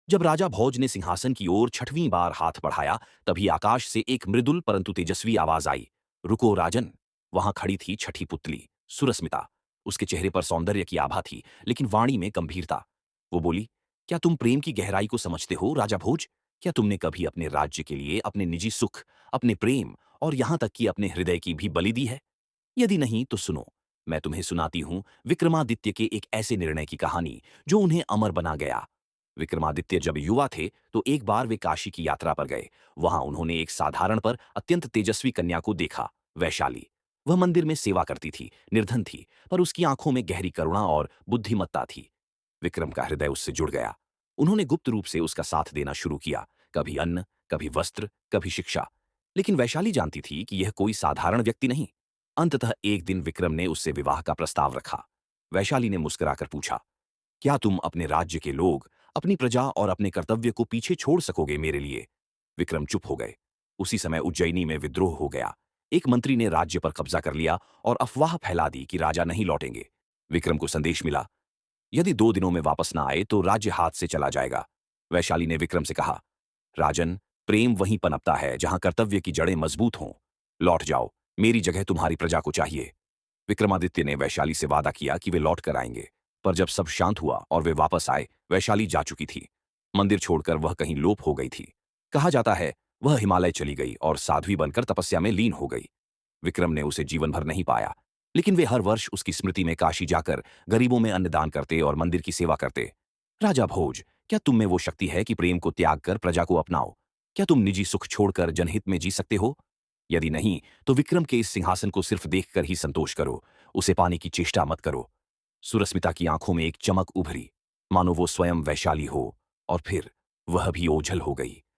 जब राजा भोज ने सिंहासन की ओर छठवीं बार हाथ बढ़ाया, तभी आकाश से एक मृदुल परंतु तेजस्वी आवाज आई। रुको राजन। वहां खड़ी थी छठी पुतली, सुरस्मिता। उसके चेहरे पर सौंदर्य की आभा थी, लेकिन वाणी में गंभीरता। वो बोली, क्या तुम प्रेम की गहराई को समझते हो राजा भोज? क्या तुमने कभी अपने राज्य के लिए अपने निजी सुख, अपने प्रेम और यहां तक कि अपने हृदय की भी बलि दी है? यदि नहीं तो सुनो, मैं तुम्हें सुनाती हूं विक्रमादित्य के एक ऐसे निर्णय की कहानी जो उन्हें अमर बना गया। विक्रमादित्य जब युवा थे तो एक बार वे काशी की यात्रा पर गए। वहां उन्होंने एक साधारण पर अत्यंत तेजस्वी कन्या को देखा, वैशाली। वह मंदिर में सेवा करती थी, निर्धन थी, पर उसकी आंखों में गहरी करुणा और बुद्धिमत्ता थी। विक्रम का हृदय उससे जुड़ गया। उन्होंने गुप्त रूप से उसका साथ देना शुरू किया, कभी अन्न, कभी वस्त्र, कभी शिक्षा। लेकिन वैशाली जानती थी कि यह कोई साधारण व्यक्ति नहीं। अंततः एक दिन विक्रम ने उससे विवाह का प्रस्ताव रखा। वैशाली ने मुस्कुराकर पूछा, क्या तुम अपने राज्य के लोग, अपनी प्रजा और अपने कर्तव्य को पीछे छोड़ सकोगे मेरे लिए? विक्रम चुप हो गए। उसी समय उज्जैनी में विद्रोह हो गया। एक मंत्री ने राज्य पर कब्जा कर लिया और अफवाह फैला दी कि राजा नहीं लौटेंगे। विक्रम को संदेश मिला, यदि 2 दिनों में वापस ना आए तो राज्य हाथ से चला जाएगा। वैशाली ने विक्रम से कहा, राजन, प्रेम वहीं पनपता है जहां कर्तव्य की जड़ें मजबूत हों। लौट जाओ, मेरी जगह तुम्हारी प्रजा को चाहिए। विक्रमादित्य ने वैशाली से वादा किया कि वे लौट कर आएंगे। पर जब सब शांत हुआ और वे वापस आए, वैशाली जा चुकी थी। मंदिर छोड़कर वह कहीं लोप हो गई थी। कहा जाता है वह हिमालय चली गई और साध्वी बनकर तपस्या में लीन हो गई। विक्रम ने उसे जीवन भर नहीं पाया, लेकिन वे हर वर्ष उसकी स्मृति में काशी जाकर गरीबों में अन्नदान करते और मंदिर की सेवा करते। राजा भोज, क्या तुम में वो शक्ति है कि प्रेम को त्याग कर प्रजा को अपनाओ? क्या तुम निजी सुख छोड़कर जनहित में जी सकते हो? यदि नहीं, तो विक्रम के इस सिंहासन को सिर्फ देखकर ही संतोष करो, उसे पाने की चेष्टा मत करो। सुरस्मिता की आंखों में एक चमक उभरी, मानो वो स्वयं वैशाली हो, और फिर वह भी ओझल हो गई।